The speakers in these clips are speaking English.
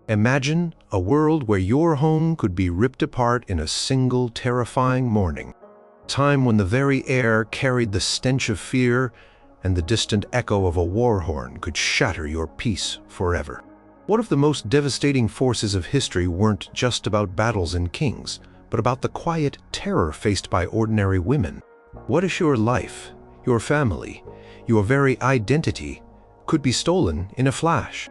Imagine a world where your home could be ripped apart in a single terrifying morning. A time when the very air carried the stench of fear and the distant echo of a war horn could shatter your peace forever. What if the most devastating forces of history weren't just about battles and kings, but about the quiet terror faced by ordinary women? What if your life, your family, your very identity could be stolen in a flash?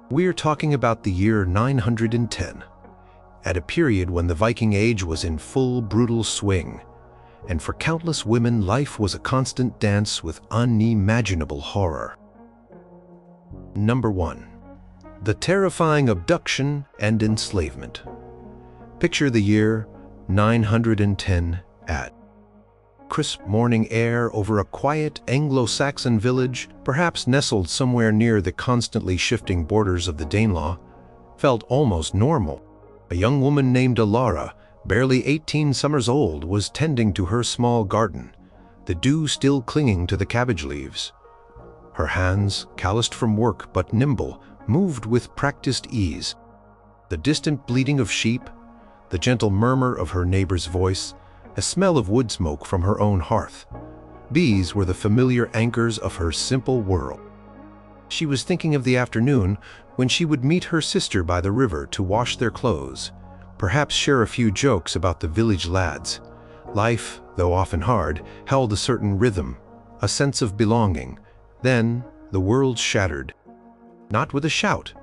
We're talking about the year 910, at a period when the Viking Age was in full brutal swing, and for countless women life was a constant dance with unimaginable horror. Number 1. The terrifying abduction and enslavement. Picture the year 910 at crisp morning air over a quiet Anglo-Saxon village, perhaps nestled somewhere near the constantly shifting borders of the Danelaw, felt almost normal. A young woman named Elara, barely 18 summers old, was tending to her small garden, the dew still clinging to the cabbage leaves. Her hands, calloused from work but nimble, moved with practiced ease. The distant bleating of sheep, the gentle murmur of her neighbor's voice, a smell of wood smoke from her own hearth. These were the familiar anchors of her simple world. She was thinking of the afternoon when she would meet her sister by the river to wash their clothes, perhaps share a few jokes about the village lads. Life, though often hard, held a certain rhythm, a sense of belonging. Then the world shattered. Not with a shout,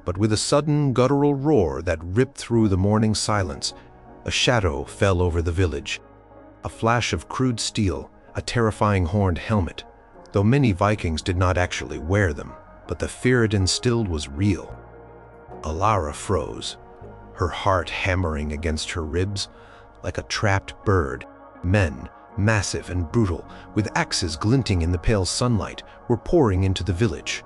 but with a sudden guttural roar that ripped through the morning silence. A shadow fell over the village. A flash of crude steel, a terrifying horned helmet, though many Vikings did not actually wear them, but the fear it instilled was real. Elara froze, her heart hammering against her ribs like a trapped bird. Men, massive and brutal, with axes glinting in the pale sunlight, were pouring into the village.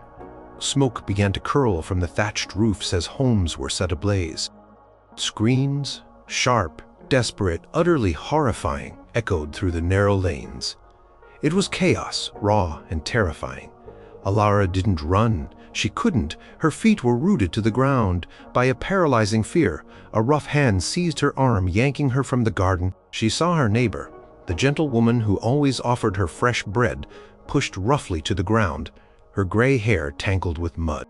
Smoke began to curl from the thatched roofs as homes were set ablaze. Screams, sharp, desperate, utterly horrifying, echoed through the narrow lanes. It was chaos, raw and terrifying. Elara didn't run. She couldn't. Her feet were rooted to the ground by a paralyzing fear. A rough hand seized her arm, yanking her from the garden. She saw her neighbor, the gentle woman who always offered her fresh bread, pushed roughly to the ground, her gray hair tangled with mud.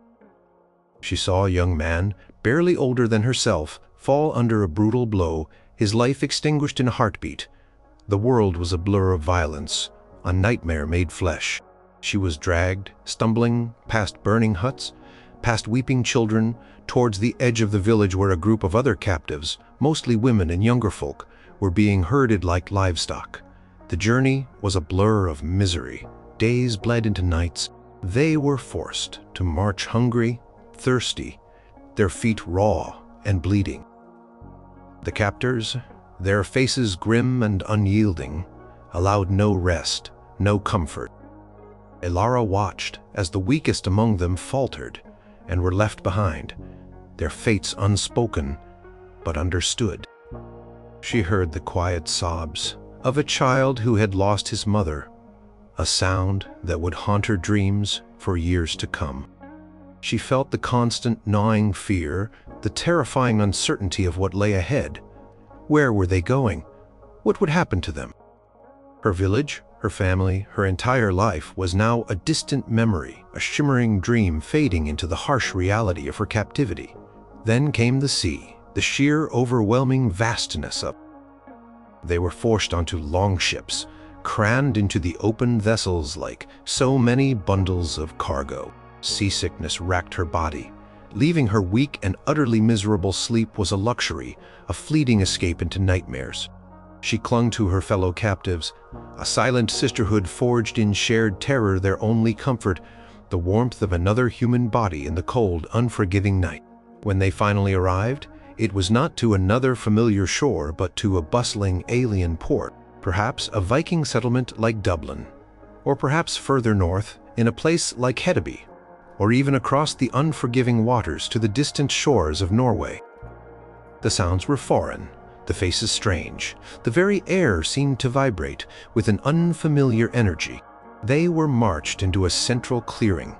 She saw a young man, barely older than herself, fall under a brutal blow, his life extinguished in a heartbeat. The world was a blur of violence, a nightmare made flesh. She was dragged, stumbling, past burning huts, past weeping children, towards the edge of the village where a group of other captives, mostly women and younger folk, were being herded like livestock. The journey was a blur of misery. Days bled into nights. They were forced to march hungry, thirsty, their feet raw and bleeding. The captors, their faces grim and unyielding, allowed no rest, no comfort. Elara watched as the weakest among them faltered and were left behind, their fates unspoken but understood. She heard the quiet sobs of a child who had lost his mother, a sound that would haunt her dreams for years to come. She felt the constant gnawing fear, the terrifying uncertainty of what lay ahead. Where were they going? What would happen to them? Her village, her family, her entire life was now a distant memory, a shimmering dream fading into the harsh reality of her captivity. Then came the sea, the sheer overwhelming vastness of it. They were forced onto longships, crammed into the open vessels like so many bundles of cargo. Seasickness racked her body. Leaving her weak and utterly miserable, sleep was a luxury, a fleeting escape into nightmares. She clung to her fellow captives, a silent sisterhood forged in shared terror, their only comfort, the warmth of another human body in the cold, unforgiving night. When they finally arrived, it was not to another familiar shore, but to a bustling alien port, perhaps a Viking settlement like Dublin, or perhaps further north, in a place like Hedeby, or even across the unforgiving waters to the distant shores of Norway. The sounds were foreign, the faces strange, the very air seemed to vibrate with an unfamiliar energy. They were marched into a central clearing,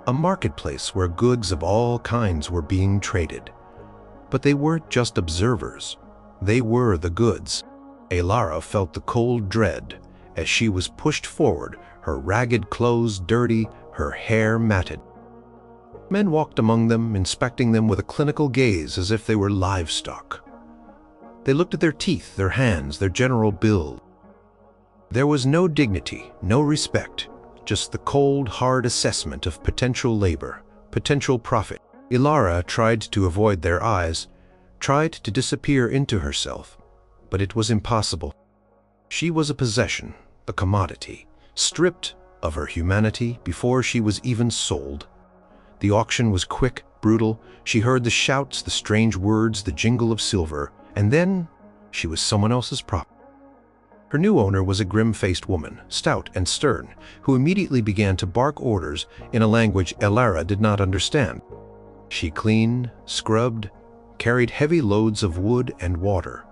a marketplace where goods of all kinds were being traded. But they weren't just observers. They were the goods. Elara felt the cold dread as she was pushed forward, her ragged clothes dirty, her hair matted. Men walked among them, inspecting them with a clinical gaze as if they were livestock. They looked at their teeth, their hands, their general build. There was no dignity, no respect, just the cold, hard assessment of potential labor, potential profit. Elara tried to avoid their eyes, tried to disappear into herself, but it was impossible. She was a possession, a commodity, stripped of her humanity before she was even sold. The auction was quick, brutal. She heard the shouts, the strange words, the jingle of silver, and then she was someone else's property. Her new owner was a grim-faced woman, stout and stern, who immediately began to bark orders in a language Elara did not understand. She cleaned, scrubbed, carried heavy loads of wood and water.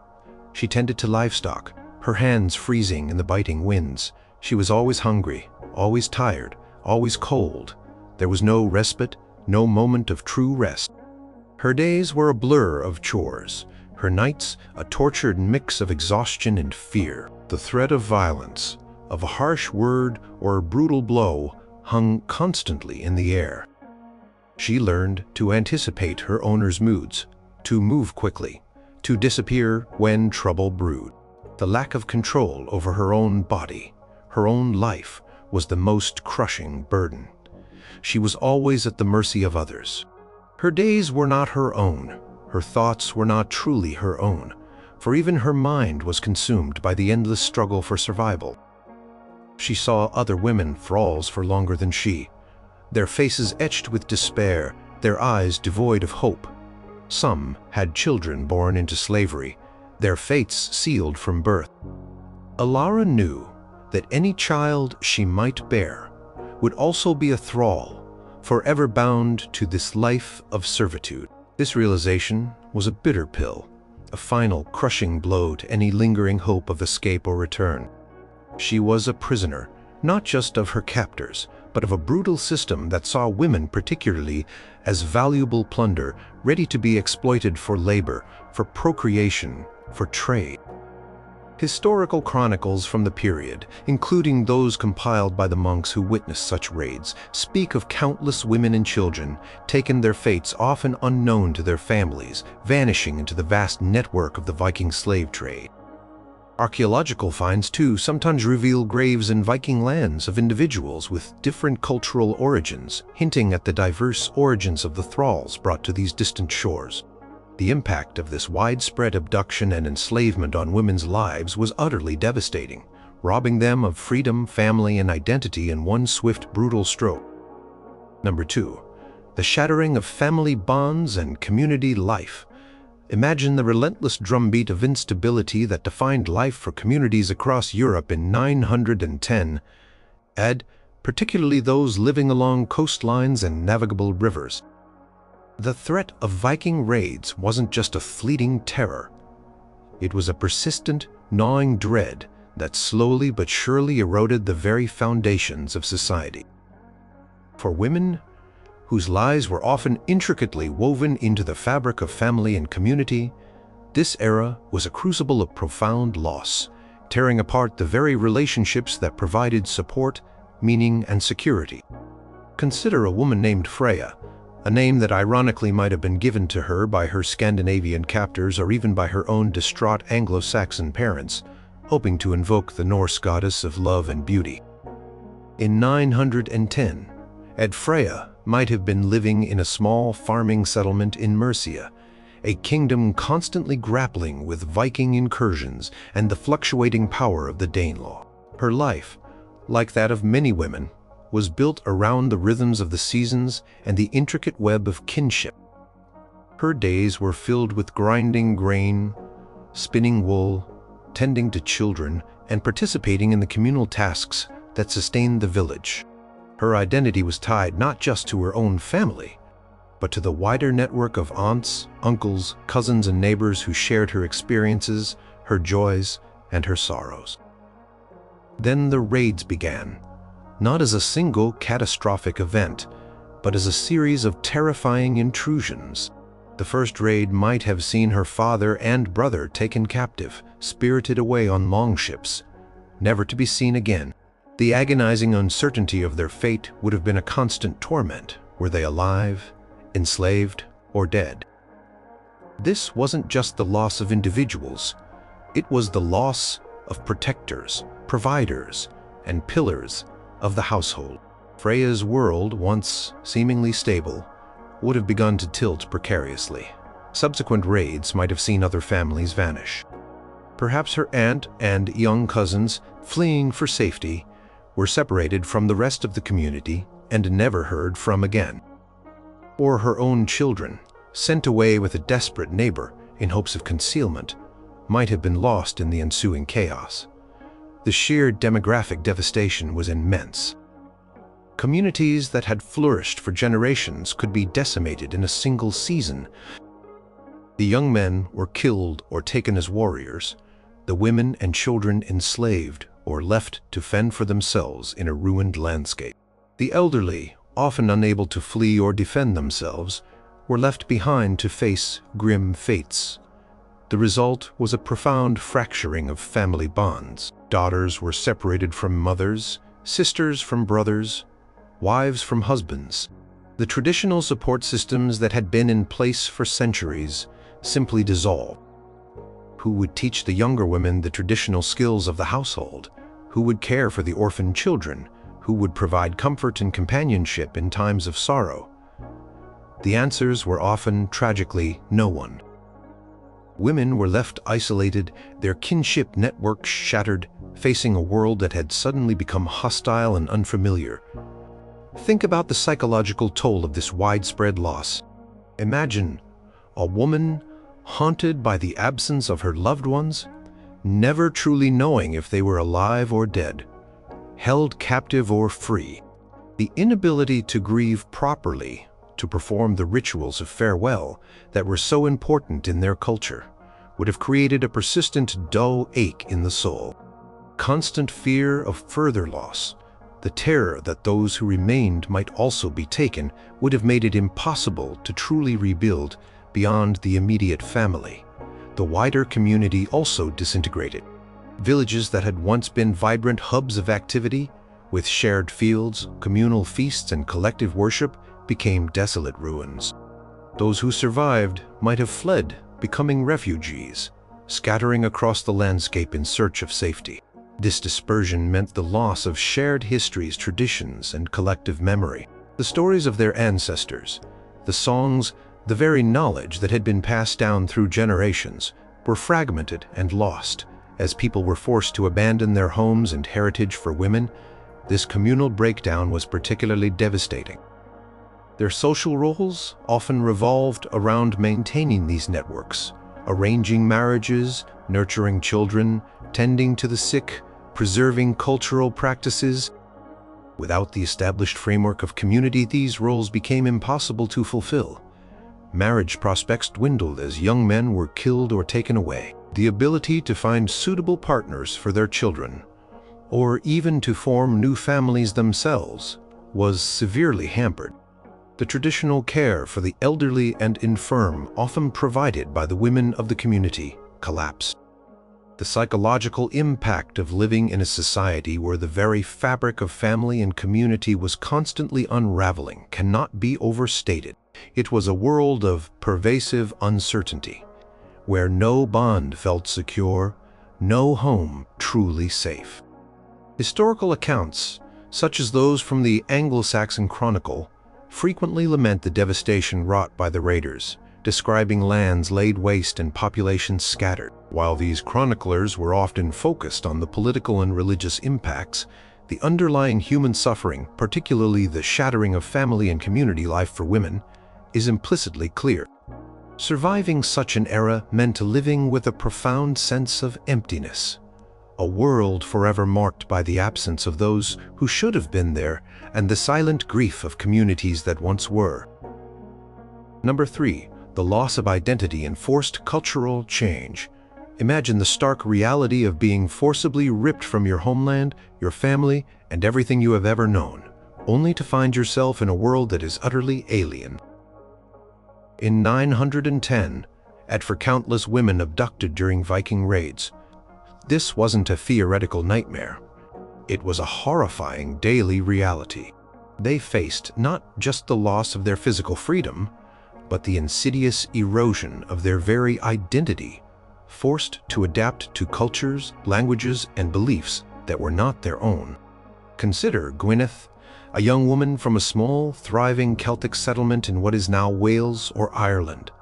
She tended to livestock, her hands freezing in the biting winds. She was always hungry, always tired, always cold. There was no respite, no moment of true rest. Her days were a blur of chores, her nights a tortured mix of exhaustion and fear. The threat of violence, of a harsh word or a brutal blow, hung constantly in the air. She learned to anticipate her owner's moods, to move quickly, to disappear when trouble brewed. The lack of control over her own body, her own life, was the most crushing burden. She was always at the mercy of others. Her days were not her own. Her thoughts were not truly her own, for even her mind was consumed by the endless struggle for survival. She saw other women thralls for longer than she, their faces etched with despair, their eyes devoid of hope. Some had children born into slavery, their fates sealed from birth. Elara knew that any child she might bear would also be a thrall, forever bound to this life of servitude. This realization was a bitter pill, a final crushing blow to any lingering hope of escape or return. She was a prisoner, not just of her captors, but of a brutal system that saw women particularly as valuable plunder, ready to be exploited for labor, for procreation, for trade. Historical chronicles from the period, including those compiled by the monks who witnessed such raids, speak of countless women and children taken their fates often unknown to their families, vanishing into the vast network of the Viking slave trade. Archaeological finds, too, sometimes reveal graves in Viking lands of individuals with different cultural origins, hinting at the diverse origins of the thralls brought to these distant shores. The impact of this widespread abduction and enslavement on women's lives was utterly devastating, robbing them of freedom, family, and identity in one swift, brutal stroke. Number 2. The shattering of family bonds and community life. Imagine the relentless drumbeat of instability that defined life for communities across Europe in 910 AD, particularly those living along coastlines and navigable rivers. The threat of Viking raids wasn't just a fleeting terror. It was a persistent, gnawing dread that slowly but surely eroded the very foundations of society. For women, whose lives were often intricately woven into the fabric of family and community, this era was a crucible of profound loss, tearing apart the very relationships that provided support, meaning, and security. Consider a woman named Freya, a name that ironically might have been given to her by her Scandinavian captors or even by her own distraught Anglo-Saxon parents, hoping to invoke the Norse goddess of love and beauty. In 910, Freya might have been living in a small farming settlement in Mercia, a kingdom constantly grappling with Viking incursions and the fluctuating power of the Danelaw. Her life, like that of many women, was built around the rhythms of the seasons and the intricate web of kinship. Her days were filled with grinding grain, spinning wool, tending to children, and participating in the communal tasks that sustained the village. Her identity was tied not just to her own family, but to the wider network of aunts, uncles, cousins, and neighbors who shared her experiences, her joys, and her sorrows. Then the raids began. Not as a single catastrophic event, but as a series of terrifying intrusions. The first raid might have seen her father and brother taken captive, spirited away on longships, never to be seen again. The agonizing uncertainty of their fate would have been a constant torment. Were they alive, enslaved, or dead? This wasn't just the loss of individuals. It was the loss of protectors, providers, and pillars of the household. Freya's world, once seemingly stable, would have begun to tilt precariously. Subsequent raids might have seen other families vanish. Perhaps her aunt and young cousins, fleeing for safety, were separated from the rest of the community and never heard from again. Or her own children, sent away with a desperate neighbor in hopes of concealment, might have been lost in the ensuing chaos. The sheer demographic devastation was immense. Communities that had flourished for generations could be decimated in a single season. The young men were killed or taken as warriors, the women and children enslaved or left to fend for themselves in a ruined landscape. The elderly, often unable to flee or defend themselves, were left behind to face grim fates. The result was a profound fracturing of family bonds. Daughters were separated from mothers, sisters from brothers, wives from husbands. The traditional support systems that had been in place for centuries simply dissolved. Who would teach the younger women the traditional skills of the household? Who would care for the orphaned children? Who would provide comfort and companionship in times of sorrow? The answers were often, tragically, no one. Women were left isolated, their kinship networks shattered, facing a world that had suddenly become hostile and unfamiliar. Think about the psychological toll of this widespread loss. Imagine a woman haunted by the absence of her loved ones, never truly knowing if they were alive or dead, held captive or free. The inability to grieve properly, to perform the rituals of farewell that were so important in their culture, would have created a persistent dull ache in the soul. Constant fear of further loss, the terror that those who remained might also be taken, would have made it impossible to truly rebuild beyond the immediate family. The wider community also disintegrated. Villages that had once been vibrant hubs of activity, with shared fields, communal feasts, and collective worship, became desolate ruins. Those who survived might have fled, becoming refugees, scattering across the landscape in search of safety. This dispersion meant the loss of shared histories, traditions, and collective memory. The stories of their ancestors, the songs, the very knowledge that had been passed down through generations, were fragmented and lost. As people were forced to abandon their homes and heritage for women, this communal breakdown was particularly devastating. Their social roles often revolved around maintaining these networks, arranging marriages, nurturing children, tending to the sick, preserving cultural practices. Without the established framework of community, these roles became impossible to fulfill. Marriage prospects dwindled as young men were killed or taken away. The ability to find suitable partners for their children, or even to form new families themselves, was severely hampered. The traditional care for the elderly and infirm, often provided by the women of the community, collapsed. The psychological impact of living in a society where the very fabric of family and community was constantly unraveling cannot be overstated. It was a world of pervasive uncertainty, where no bond felt secure, no home truly safe. Historical accounts, such as those from the Anglo-Saxon Chronicle, frequently lament the devastation wrought by the raiders, describing lands laid waste and populations scattered. While these chroniclers were often focused on the political and religious impacts, the underlying human suffering, particularly the shattering of family and community life for women, is implicitly clear. Surviving such an era meant living with a profound sense of emptiness, a world forever marked by the absence of those who should have been there and the silent grief of communities that once were. Number 3. The loss of identity and forced cultural change. Imagine the stark reality of being forcibly ripped from your homeland, your family, and everything you have ever known, only to find yourself in a world that is utterly alien. In 910, for countless women abducted during Viking raids, this wasn't a theoretical nightmare. It was a horrifying daily reality. They faced not just the loss of their physical freedom, but the insidious erosion of their very identity, forced to adapt to cultures, languages, and beliefs that were not their own. Consider Gwyneth, a young woman from a small, thriving Celtic settlement in what is now Wales or Ireland,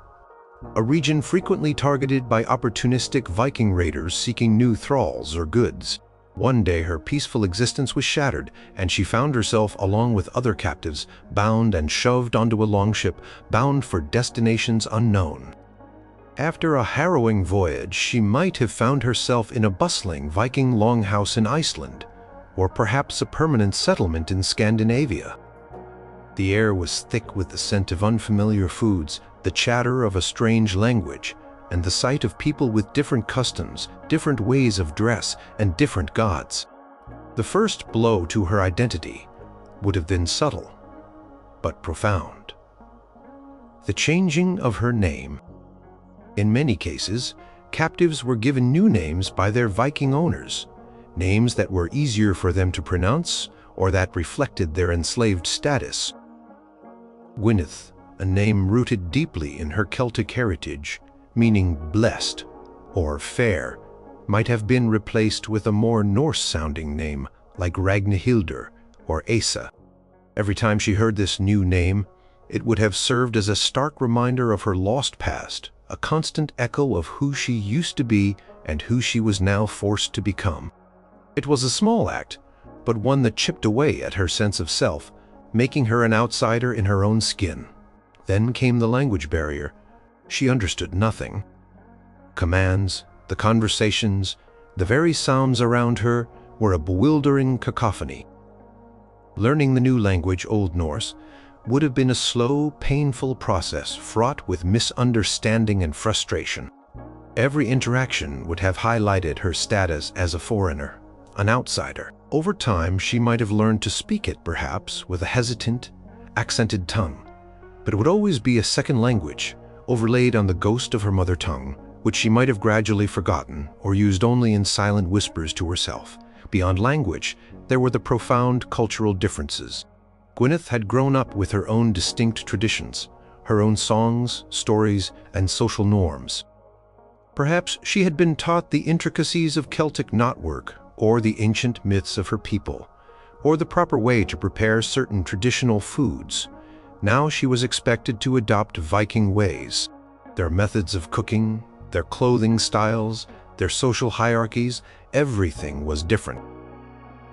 a region frequently targeted by opportunistic Viking raiders seeking new thralls or goods. One day her peaceful existence was shattered, and she found herself, along with other captives, bound and shoved onto a longship, bound for destinations unknown. After a harrowing voyage, she might have found herself in a bustling Viking longhouse in Iceland, or perhaps a permanent settlement in Scandinavia. The air was thick with the scent of unfamiliar foods, the chatter of a strange language, and the sight of people with different customs, different ways of dress, and different gods. The first blow to her identity would have been subtle, but profound. The changing of her name. In many cases, captives were given new names by their Viking owners, names that were easier for them to pronounce or that reflected their enslaved status. Gwyneth, a name rooted deeply in her Celtic heritage, meaning blessed or fair, might have been replaced with a more Norse-sounding name like Ragnhildur or Asa. Every time she heard this new name, it would have served as a stark reminder of her lost past, a constant echo of who she used to be and who she was now forced to become. It was a small act, but one that chipped away at her sense of self, making her an outsider in her own skin. Then came the language barrier. She understood nothing. Commands, the conversations, the very sounds around her were a bewildering cacophony. Learning the new language, Old Norse, would have been a slow, painful process fraught with misunderstanding and frustration. Every interaction would have highlighted her status as a foreigner, an outsider. Over time, she might have learned to speak it, perhaps, with a hesitant, accented tongue. But it would always be a second language, overlaid on the ghost of her mother tongue, which she might have gradually forgotten or used only in silent whispers to herself. Beyond language, there were the profound cultural differences. Gwyneth had grown up with her own distinct traditions, her own songs, stories, and social norms. Perhaps she had been taught the intricacies of Celtic knotwork, or the ancient myths of her people, or the proper way to prepare certain traditional foods. Now she was expected to adopt Viking ways. Their methods of cooking, their clothing styles, their social hierarchies, everything was different.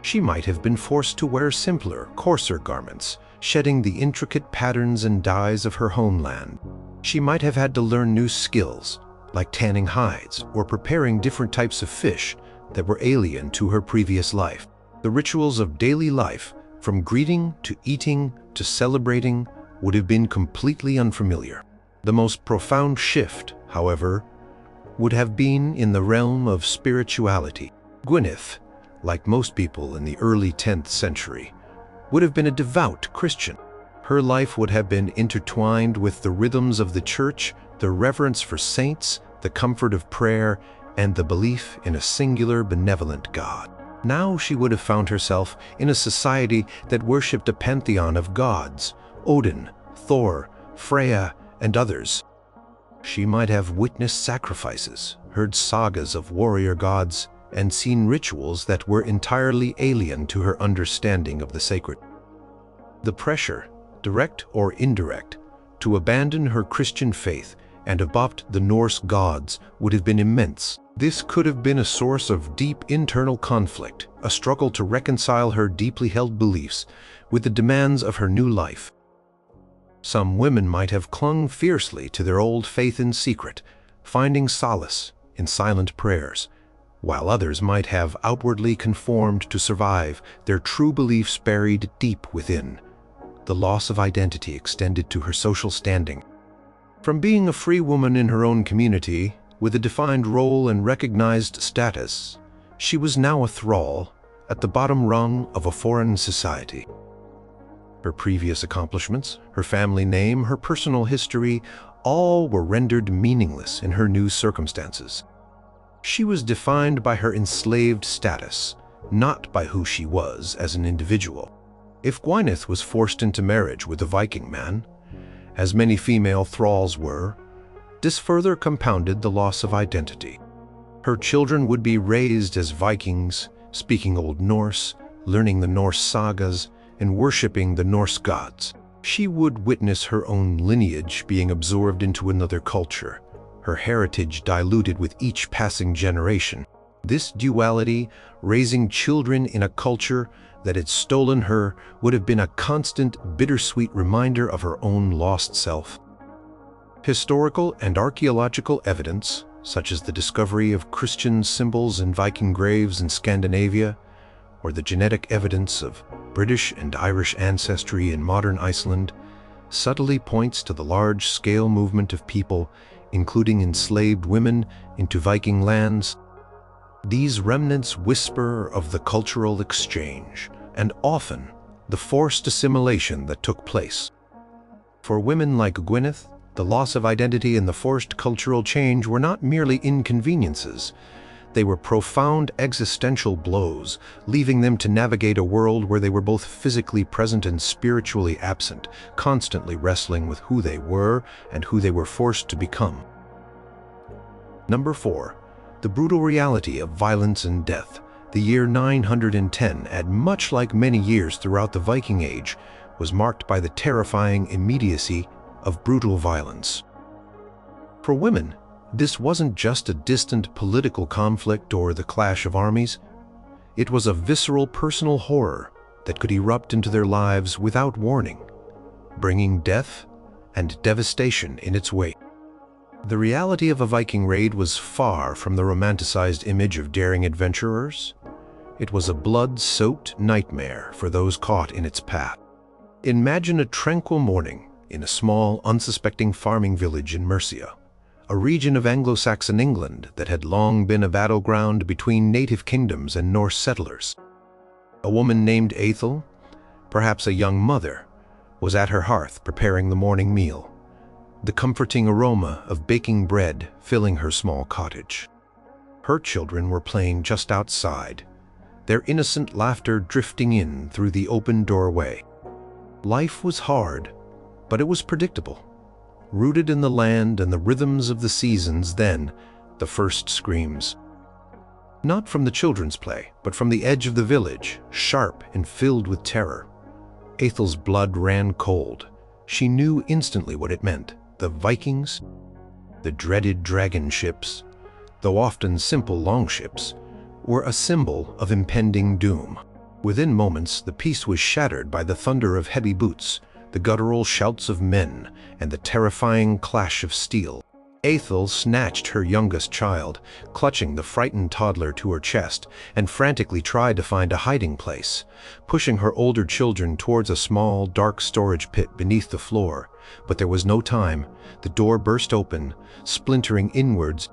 She might have been forced to wear simpler, coarser garments, shedding the intricate patterns and dyes of her homeland. She might have had to learn new skills, like tanning hides or preparing different types of fish that were alien to her previous life. The rituals of daily life, from greeting to eating to celebrating, would have been completely unfamiliar. The most profound shift, however, would have been in the realm of spirituality. Gwyneth, like most people in the early 10th century, would have been a devout Christian. Her life would have been intertwined with the rhythms of the church, the reverence for saints, the comfort of prayer, and the belief in a singular benevolent God. Now she would have found herself in a society that worshipped a pantheon of gods, Odin, Thor, Freya, and others. She might have witnessed sacrifices, heard sagas of warrior gods, and seen rituals that were entirely alien to her understanding of the sacred. The pressure, direct or indirect, to abandon her Christian faith and adopt the Norse gods would have been immense. This could have been a source of deep internal conflict, a struggle to reconcile her deeply held beliefs with the demands of her new life. Some women might have clung fiercely to their old faith in secret, finding solace in silent prayers, while others might have outwardly conformed to survive, their true beliefs buried deep within. The loss of identity extended to her social standing. From being a free woman in her own community, with a defined role and recognized status, she was now a thrall at the bottom rung of a foreign society. Her previous accomplishments, her family name, her personal history, all were rendered meaningless in her new circumstances. She was defined by her enslaved status, not by who she was as an individual. If Gwyneth was forced into marriage with a Viking man, as many female thralls were, this further compounded the loss of identity. Her children would be raised as Vikings, speaking Old Norse, learning the Norse sagas, and worshipping the Norse gods. She would witness her own lineage being absorbed into another culture, her heritage diluted with each passing generation. This duality, raising children in a culture that had stolen her, would have been a constant, bittersweet reminder of her own lost self. Historical and archaeological evidence, such as the discovery of Christian symbols in Viking graves in Scandinavia, or the genetic evidence of British and Irish ancestry in modern Iceland, subtly points to the large-scale movement of people, including enslaved women, into Viking lands. These remnants whisper of the cultural exchange, and often the forced assimilation that took place. For women like Gwyneth, the loss of identity and the forced cultural change were not merely inconveniences. They were profound existential blows, leaving them to navigate a world where they were both physically present and spiritually absent, constantly wrestling with who they were and who they were forced to become. Number 4. The brutal reality of violence and death. The year 910, and much like many years throughout the Viking Age, was marked by the terrifying immediacy of brutal violence. For women, this wasn't just a distant political conflict or the clash of armies. It was a visceral personal horror that could erupt into their lives without warning, bringing death and devastation in its wake. The reality of a Viking raid was far from the romanticized image of daring adventurers. It was a blood-soaked nightmare for those caught in its path. Imagine a tranquil morning in a small, unsuspecting farming village in Mercia, a region of Anglo-Saxon England that had long been a battleground between native kingdoms and Norse settlers. A woman named Ethel, perhaps a young mother, was at her hearth preparing the morning meal, the comforting aroma of baking bread filling her small cottage. Her children were playing just outside, their innocent laughter drifting in through the open doorway. Life was hard, but it was predictable. Rooted in the land and the rhythms of the seasons, then, the first screams. Not from the children's play, but from the edge of the village, sharp and filled with terror. Ethel's blood ran cold. She knew instantly what it meant. The Vikings, the dreaded dragon ships, though often simple longships, were a symbol of impending doom. Within moments, the peace was shattered by the thunder of heavy boots, the guttural shouts of men, and the terrifying clash of steel. Ethel snatched her youngest child, clutching the frightened toddler to her chest, and frantically tried to find a hiding place, pushing her older children towards a small, dark storage pit beneath the floor. But there was no time. The door burst open, splintering inwards.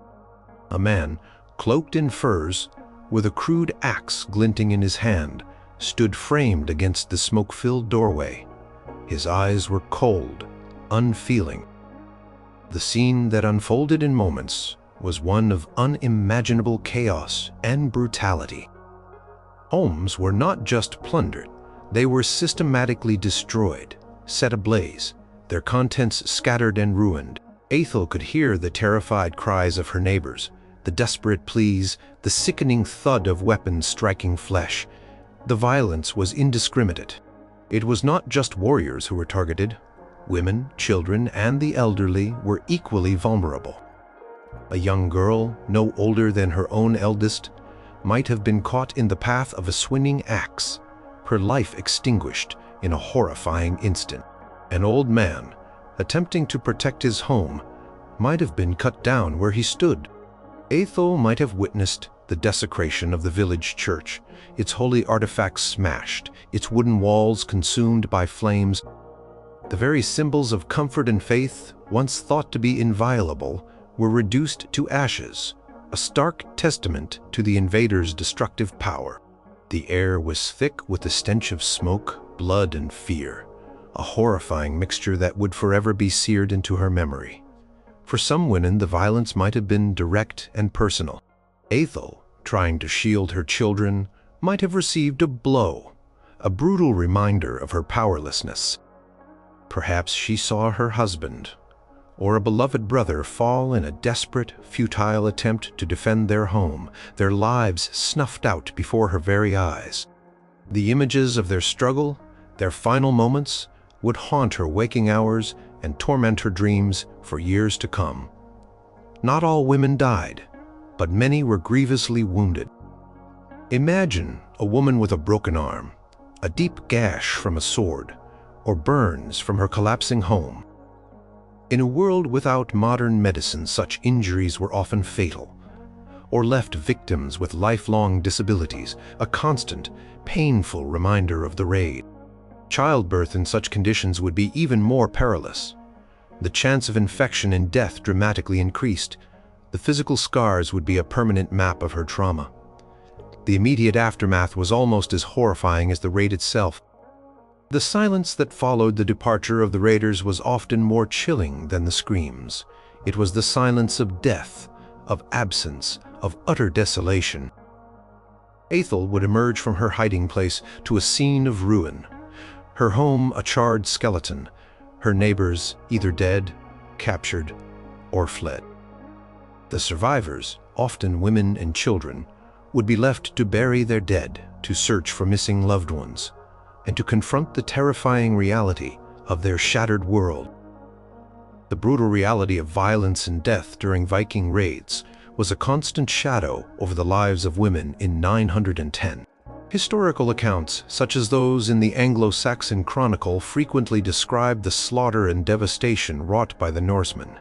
A man, cloaked in furs, with a crude axe glinting in his hand, stood framed against the smoke-filled doorway. His eyes were cold, unfeeling. The scene that unfolded in moments was one of unimaginable chaos and brutality. Homes were not just plundered, they were systematically destroyed, set ablaze, their contents scattered and ruined. Ethel could hear the terrified cries of her neighbors, the desperate pleas, the sickening thud of weapons striking flesh. The violence was indiscriminate. It was not just warriors who were targeted. Women, children, and the elderly were equally vulnerable. A young girl, no older than her own eldest, might have been caught in the path of a swinging axe, her life extinguished in a horrifying instant. An old man, attempting to protect his home, might have been cut down where he stood. Ethel might have witnessed the desecration of the village church, its holy artifacts smashed, its wooden walls consumed by flames. The very symbols of comfort and faith, once thought to be inviolable, were reduced to ashes, a stark testament to the invaders' destructive power. The air was thick with the stench of smoke, blood, and fear, a horrifying mixture that would forever be seared into her memory. For some women, the violence might have been direct and personal. Ethel, trying to shield her children, might have received a blow, a brutal reminder of her powerlessness. Perhaps she saw her husband or a beloved brother fall in a desperate, futile attempt to defend their home, their lives snuffed out before her very eyes. The images of their struggle, their final moments, would haunt her waking hours and torment her dreams for years to come. Not all women died, but many were grievously wounded. Imagine a woman with a broken arm, a deep gash from a sword, or burns from her collapsing home. In a world without modern medicine, such injuries were often fatal, or left victims with lifelong disabilities, a constant, painful reminder of the raid. Childbirth in such conditions would be even more perilous. The chance of infection and death dramatically increased. The physical scars would be a permanent map of her trauma. The immediate aftermath was almost as horrifying as the raid itself. The silence that followed the departure of the raiders was often more chilling than the screams. It was the silence of death, of absence, of utter desolation. Ethel would emerge from her hiding place to a scene of ruin. Her home a charred skeleton, her neighbors either dead, captured, or fled. The survivors, often women and children, would be left to bury their dead, to search for missing loved ones, and to confront the terrifying reality of their shattered world. The brutal reality of violence and death during Viking raids was a constant shadow over the lives of women in 910. Historical accounts, such as those in the Anglo-Saxon Chronicle, frequently describe the slaughter and devastation wrought by the Norsemen,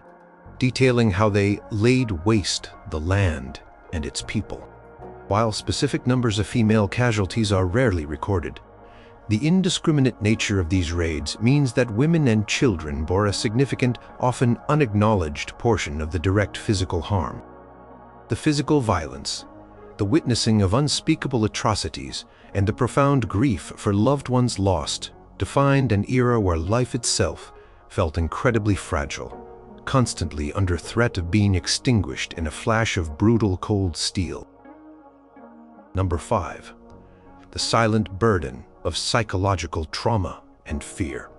detailing how they laid waste the land and its people. While specific numbers of female casualties are rarely recorded, the indiscriminate nature of these raids means that women and children bore a significant, often unacknowledged portion of the direct physical harm. The physical violence, the witnessing of unspeakable atrocities, and the profound grief for loved ones lost defined an era where life itself felt incredibly fragile, constantly under threat of being extinguished in a flash of brutal cold steel. Number 5. The silent burden of psychological trauma and fear.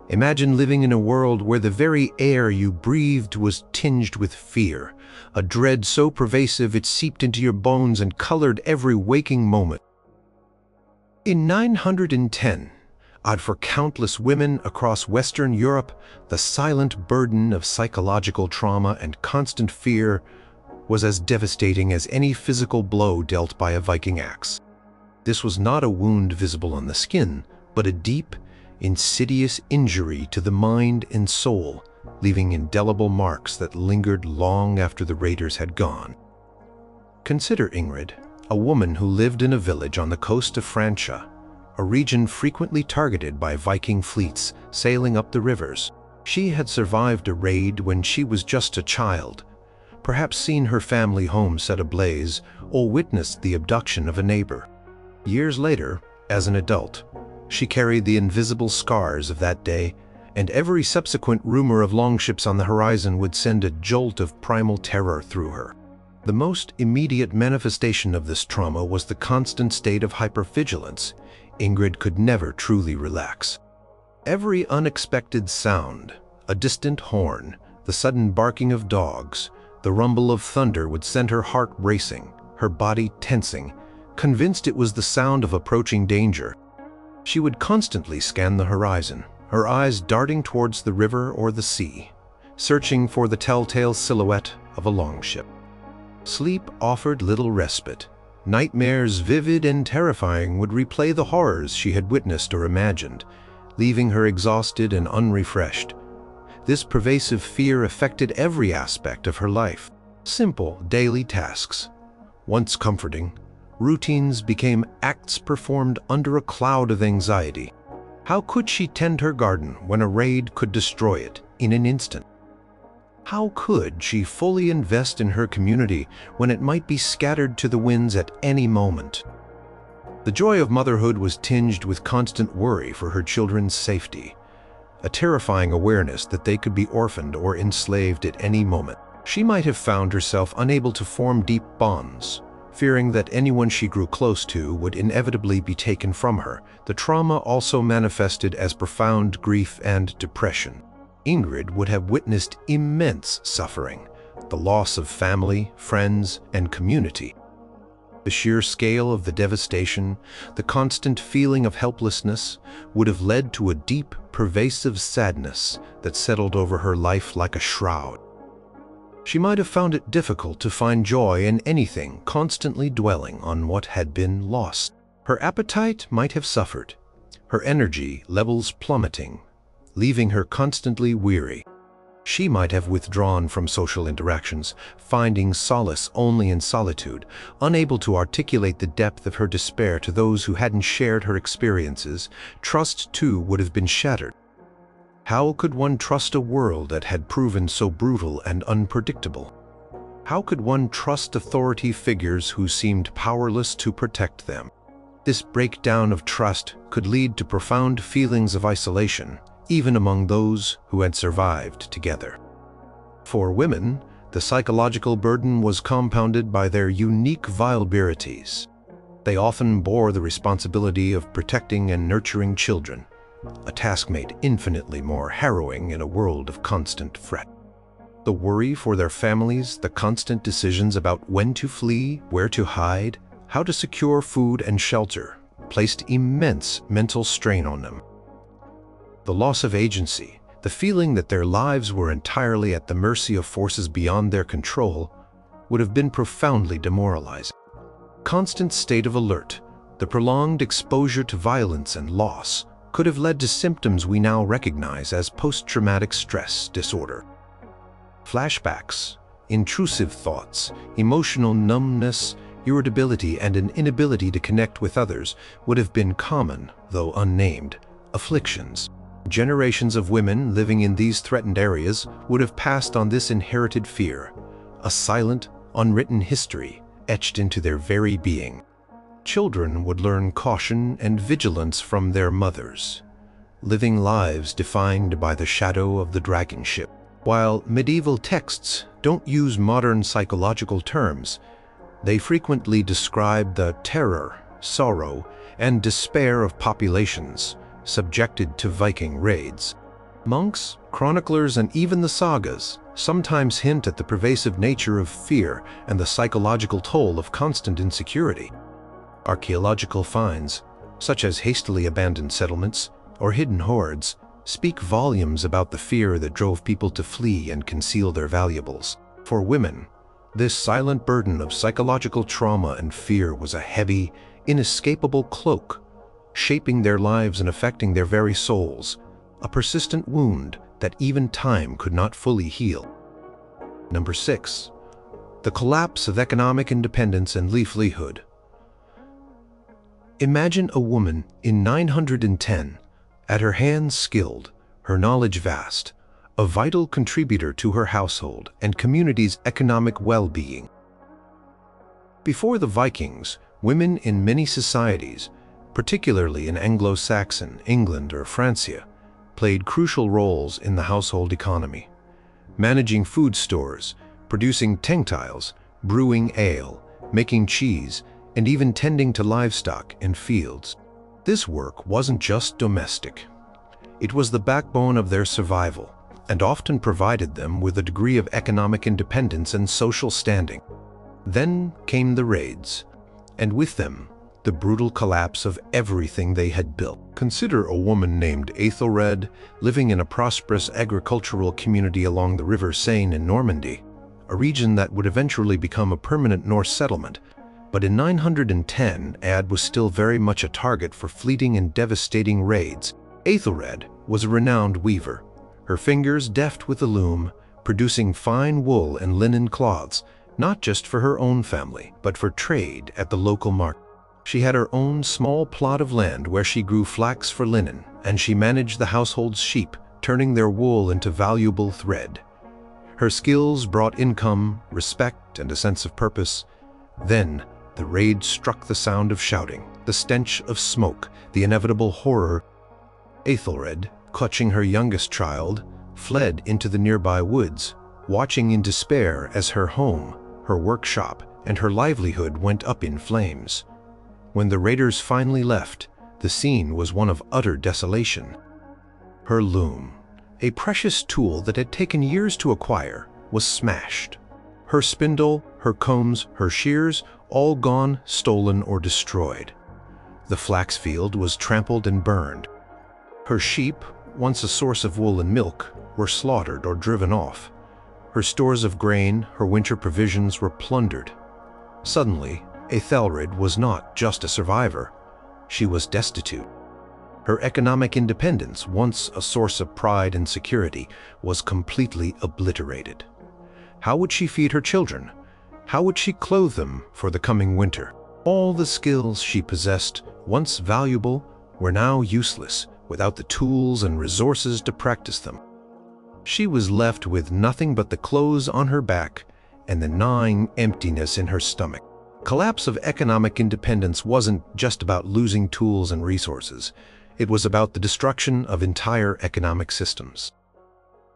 Imagine living in a world where the very air you breathed was tinged with fear, a dread so pervasive it seeped into your bones and colored every waking moment. In 910, for countless women across Western Europe, the silent burden of psychological trauma and constant fear was as devastating as any physical blow dealt by a Viking axe. This was not a wound visible on the skin, but a deep, insidious injury to the mind and soul, leaving indelible marks that lingered long after the raiders had gone. Consider Ingrid, a woman who lived in a village on the coast of Francia, a region frequently targeted by Viking fleets sailing up the rivers. She had survived a raid when she was just a child, perhaps seen her family home set ablaze, or witnessed the abduction of a neighbor. Years later, as an adult, she carried the invisible scars of that day, and every subsequent rumor of longships on the horizon would send a jolt of primal terror through her. The most immediate manifestation of this trauma was the constant state of hypervigilance. Ingrid could never truly relax. Every unexpected sound, a distant horn, the sudden barking of dogs, the rumble of thunder would send her heart racing, her body tensing, convinced it was the sound of approaching danger. She would constantly scan the horizon, her eyes darting towards the river or the sea, searching for the telltale silhouette of a longship. Sleep offered little respite. Nightmares vivid and terrifying would replay the horrors she had witnessed or imagined, leaving her exhausted and unrefreshed. This pervasive fear affected every aspect of her life. Simple daily tasks, once comforting, routines became acts performed under a cloud of anxiety. How could she tend her garden when a raid could destroy it in an instant? How could she fully invest in her community when it might be scattered to the winds at any moment? The joy of motherhood was tinged with constant worry for her children's safety, a terrifying awareness that they could be orphaned or enslaved at any moment. She might have found herself unable to form deep bonds, fearing that anyone she grew close to would inevitably be taken from her. The trauma also manifested as profound grief and depression. Ingrid would have witnessed immense suffering, the loss of family, friends, and community. The sheer scale of the devastation, the constant feeling of helplessness, would have led to a deep, pervasive sadness that settled over her life like a shroud. She might have found it difficult to find joy in anything, constantly dwelling on what had been lost. Her appetite might have suffered, her energy levels plummeting, leaving her constantly weary. She might have withdrawn from social interactions, finding solace only in solitude, unable to articulate the depth of her despair to those who hadn't shared her experiences. Trust, too, would have been shattered. How could one trust a world that had proven so brutal and unpredictable? How could one trust authority figures who seemed powerless to protect them? This breakdown of trust could lead to profound feelings of isolation, even among those who had survived together. For women, the psychological burden was compounded by their unique vulnerabilities. They often bore the responsibility of protecting and nurturing children, a task made infinitely more harrowing in a world of constant fret. The worry for their families, the constant decisions about when to flee, where to hide, how to secure food and shelter, placed immense mental strain on them. The loss of agency, the feeling that their lives were entirely at the mercy of forces beyond their control, would have been profoundly demoralizing. Constant state of alert, the prolonged exposure to violence and loss, could have led to symptoms we now recognize as post-traumatic stress disorder. Flashbacks, intrusive thoughts, emotional numbness, irritability, and an inability to connect with others would have been common, though unnamed, afflictions. Generations of women living in these threatened areas would have passed on this inherited fear, a silent, unwritten history etched into their very being. Children would learn caution and vigilance from their mothers, living lives defined by the shadow of the dragon ship. While medieval texts don't use modern psychological terms, they frequently describe the terror, sorrow, and despair of populations subjected to Viking raids. Monks, chroniclers, and even the sagas sometimes hint at the pervasive nature of fear and the psychological toll of constant insecurity. Archaeological finds, such as hastily abandoned settlements or hidden hoards, speak volumes about the fear that drove people to flee and conceal their valuables. For women, this silent burden of psychological trauma and fear was a heavy, inescapable cloak, shaping their lives and affecting their very souls, a persistent wound that even time could not fully heal. Number 6. The collapse of economic independence and livelihood. Imagine a woman in 910, at her hands skilled, her knowledge vast, a vital contributor to her household and community's economic well-being. Before the Vikings, women in many societies, particularly in Anglo-Saxon England or Francia, played crucial roles in the household economy, managing food stores, producing textiles, brewing ale, making cheese, and even tending to livestock and fields. This work wasn't just domestic. It was the backbone of their survival and often provided them with a degree of economic independence and social standing. Then came the raids, and with them, the brutal collapse of everything they had built. Consider a woman named Elara living in a prosperous agricultural community along the River Seine in Normandy, a region that would eventually become a permanent Norse settlement. But in 910, Ad was still very much a target for fleeting and devastating raids. Elara was a renowned weaver, her fingers deft with the loom, producing fine wool and linen cloths, not just for her own family, but for trade at the local market. She had her own small plot of land where she grew flax for linen, and she managed the household's sheep, turning their wool into valuable thread. Her skills brought income, respect, and a sense of purpose. Then, the raid struck the sound of shouting, The stench of smoke, the inevitable horror. Ethelred, clutching her youngest child, fled into the nearby woods, watching in despair as her home, her workshop, and her livelihood went up in flames. When the raiders finally left, the scene was one of utter desolation. Her loom, a precious tool that had taken years to acquire, was smashed. Her spindle, her combs, her shears, all gone, stolen, or destroyed. The flax field was trampled and burned. Her sheep, once a source of wool and milk, were slaughtered or driven off. Her stores of grain, her winter provisions were plundered. Suddenly, Ethelred was not just a survivor. She was destitute. Her economic independence, once a source of pride and security, was completely obliterated. How would she feed her children? How would she clothe them for the coming winter? All the skills she possessed, once valuable, were now useless without the tools and resources to practice them. She was left with nothing but the clothes on her back and the gnawing emptiness in her stomach. Collapse of economic independence wasn't just about losing tools and resources. It was about the destruction of entire economic systems.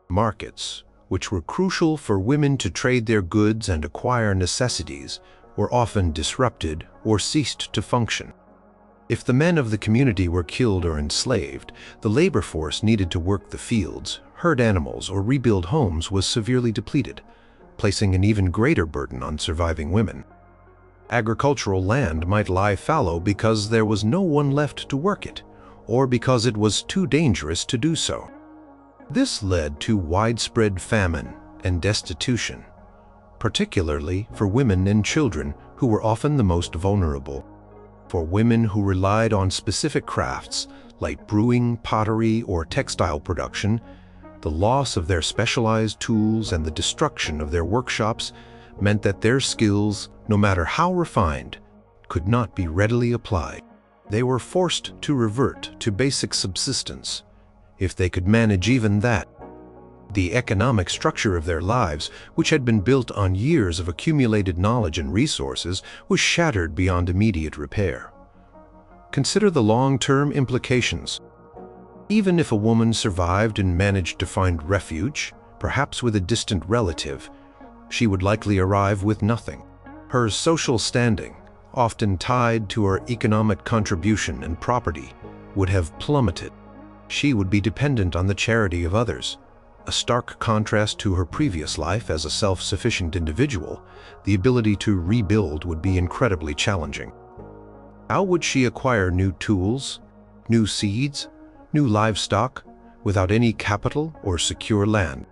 Markets, which were crucial for women to trade their goods and acquire necessities, were often disrupted or ceased to function. If the men of the community were killed or enslaved, the labor force needed to work the fields, herd animals, or rebuild homes was severely depleted, placing an even greater burden on surviving women. Agricultural land might lie fallow because there was no one left to work it, or because it was too dangerous to do so. This led to widespread famine and destitution, particularly for women and children who were often the most vulnerable. For women who relied on specific crafts like brewing, pottery, or textile production, the loss of their specialized tools and the destruction of their workshops meant that their skills, no matter how refined, could not be readily applied. They were forced to revert to basic subsistence, if they could manage even that. The economic structure of their lives, which had been built on years of accumulated knowledge and resources, was shattered beyond immediate repair. Consider the long-term implications. Even if a woman survived and managed to find refuge, perhaps with a distant relative, she would likely arrive with nothing. Her social standing, often tied to her economic contribution and property, would have plummeted. She would be dependent on the charity of others. A stark contrast to her previous life as a self-sufficient individual, the ability to rebuild would be incredibly challenging. How would she acquire new tools, new seeds, new livestock, without any capital or secure land?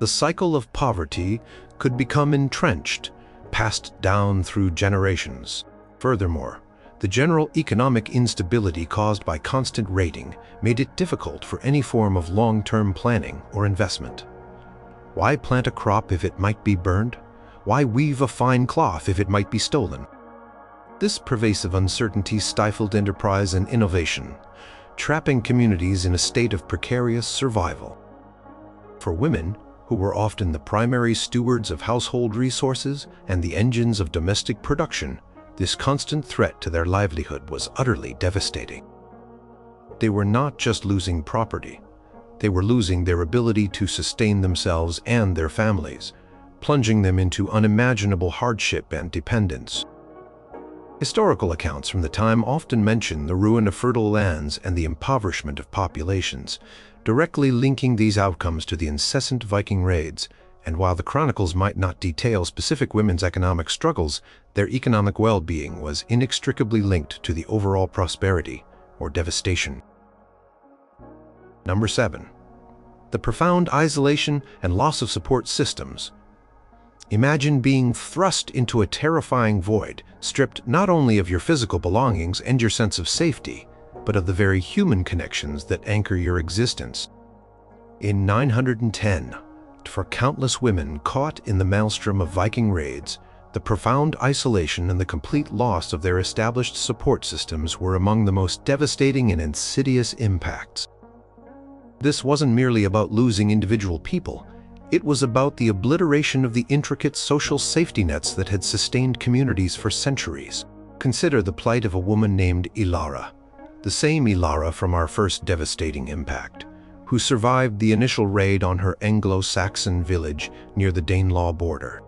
The cycle of poverty could become entrenched, passed down through generations. Furthermore, the general economic instability caused by constant raiding made it difficult for any form of long-term planning or investment. Why plant a crop if it might be burned? Why weave a fine cloth if it might be stolen? This pervasive uncertainty stifled enterprise and innovation, trapping communities in a state of precarious survival. For women, who were often the primary stewards of household resources and the engines of domestic production, this constant threat to their livelihood was utterly devastating. They were not just losing property, they were losing their ability to sustain themselves and their families, plunging them into unimaginable hardship and dependence. Historical accounts from the time often mention the ruin of fertile lands and the impoverishment of populations, directly linking these outcomes to the incessant Viking raids. And while the chronicles might not detail specific women's economic struggles, their economic well-being was inextricably linked to the overall prosperity or devastation. Number 7. The profound isolation and loss of support systems. Imagine being thrust into a terrifying void, stripped not only of your physical belongings and your sense of safety, but of the very human connections that anchor your existence. In 910, for countless women caught in the maelstrom of Viking raids, the profound isolation and the complete loss of their established support systems were among the most devastating and insidious impacts. This wasn't merely about losing individual people. It was about the obliteration of the intricate social safety nets that had sustained communities for centuries. Consider the plight of a woman named Elara, the same Elara from our first devastating impact, who survived the initial raid on her Anglo-Saxon village near the Danelaw border.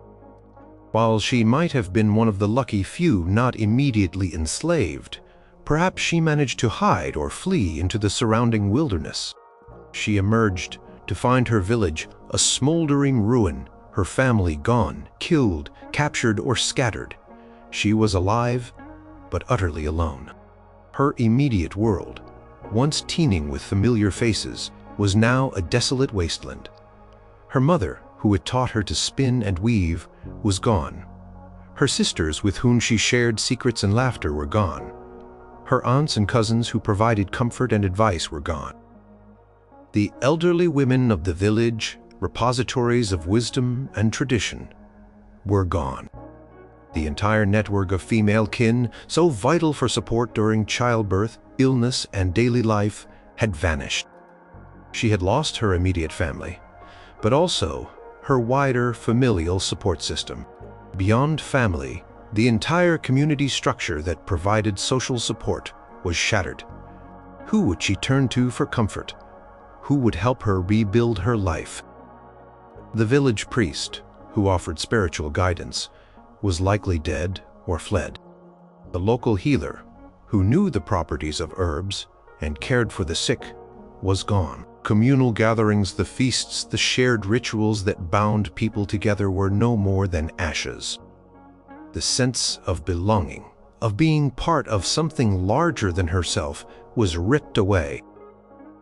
While she might have been one of the lucky few not immediately enslaved, perhaps she managed to hide or flee into the surrounding wilderness. She emerged to find her village a smoldering ruin, her family gone, killed, captured, or scattered. She was alive, but utterly alone. Her immediate world, once teeming with familiar faces, was now a desolate wasteland. Her mother, who had taught her to spin and weave, was gone. Her sisters, with whom she shared secrets and laughter, were gone. Her aunts and cousins who provided comfort and advice were gone. The elderly women of the village, repositories of wisdom and tradition, were gone. The entire network of female kin, so vital for support during childbirth, illness, and daily life, had vanished. She had lost her immediate family, but also her wider familial support system. Beyond family, the entire community structure that provided social support was shattered. Who would she turn to for comfort? Who would help her rebuild her life? The village priest, who offered spiritual guidance, was likely dead or fled. The local healer, who knew the properties of herbs and cared for the sick, was gone. Communal gatherings, the feasts, the shared rituals that bound people together were no more than ashes. The sense of belonging, of being part of something larger than herself, was ripped away.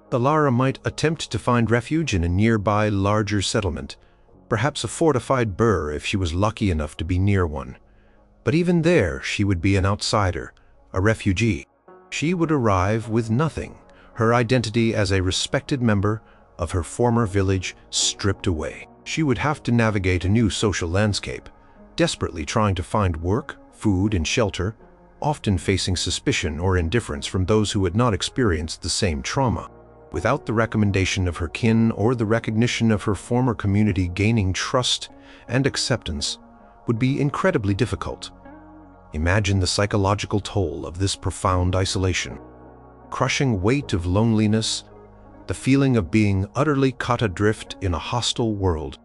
Elara might attempt to find refuge in a nearby larger settlement, perhaps a fortified burh if she was lucky enough to be near one. But even there, she would be an outsider, a refugee. She would arrive with nothing, her identity as a respected member of her former village stripped away. She would have to navigate a new social landscape, desperately trying to find work, food, and shelter, often facing suspicion or indifference from those who had not experienced the same trauma. Without the recommendation of her kin or the recognition of her former community, gaining trust and acceptance would be incredibly difficult. Imagine the psychological toll of this profound isolation. Crushing weight of loneliness, the feeling of being utterly caught adrift in a hostile world.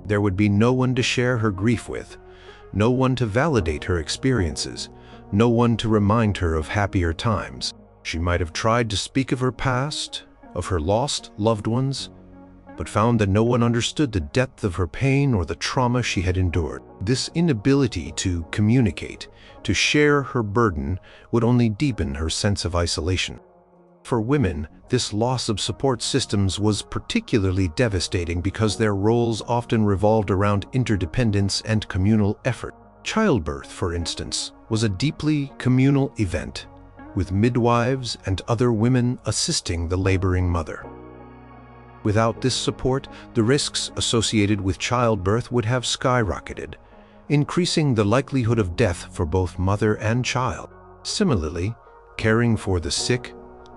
There would be no one to share her grief with, no one to validate her experiences, no one to remind her of happier times. She might have tried to speak of her past, of her lost loved ones, but found that no one understood the depth of her pain or the trauma she had endured. This inability to communicate, to share her burden, would only deepen her sense of isolation. For women, this loss of support systems was particularly devastating because their roles often revolved around interdependence and communal effort. Childbirth, for instance, was a deeply communal event, with midwives and other women assisting the laboring mother. Without this support, the risks associated with childbirth would have skyrocketed, increasing the likelihood of death for both mother and child. Similarly, caring for the sick,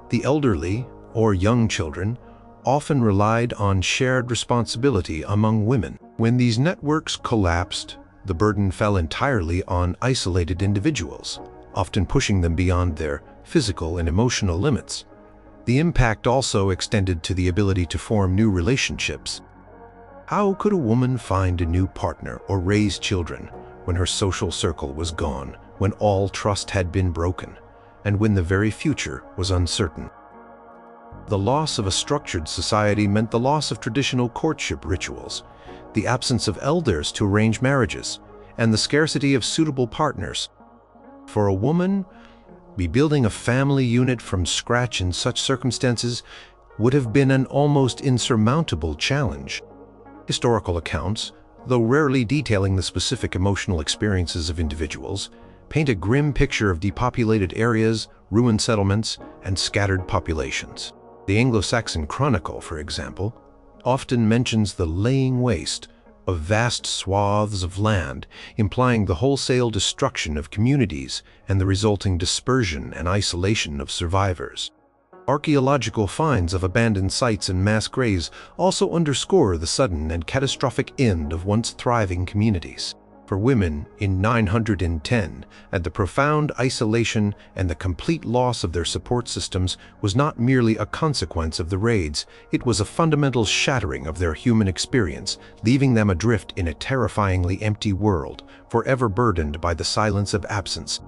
the elderly, or young children often relied on shared responsibility among women. When these networks collapsed, the burden fell entirely on isolated individuals, often pushing them beyond their physical and emotional limits. The impact also extended to the ability to form new relationships. How could a woman find a new partner or raise children when her social circle was gone, when all trust had been broken, and when the very future was uncertain? The loss of a structured society meant the loss of traditional courtship rituals, the absence of elders to arrange marriages, and the scarcity of suitable partners. For a woman, rebuilding a family unit from scratch in such circumstances would have been an almost insurmountable challenge. Historical accounts, though rarely detailing the specific emotional experiences of individuals, paint a grim picture of depopulated areas, ruined settlements, and scattered populations. The Anglo-Saxon Chronicle, for example, often mentions the laying waste of vast swaths of land, implying the wholesale destruction of communities and the resulting dispersion and isolation of survivors. Archaeological finds of abandoned sites and mass graves also underscore the sudden and catastrophic end of once thriving communities. For women in 910, and the profound isolation and the complete loss of their support systems was not merely a consequence of the raids, it was a fundamental shattering of their human experience, leaving them adrift in a terrifyingly empty world, forever burdened by the silence of absence.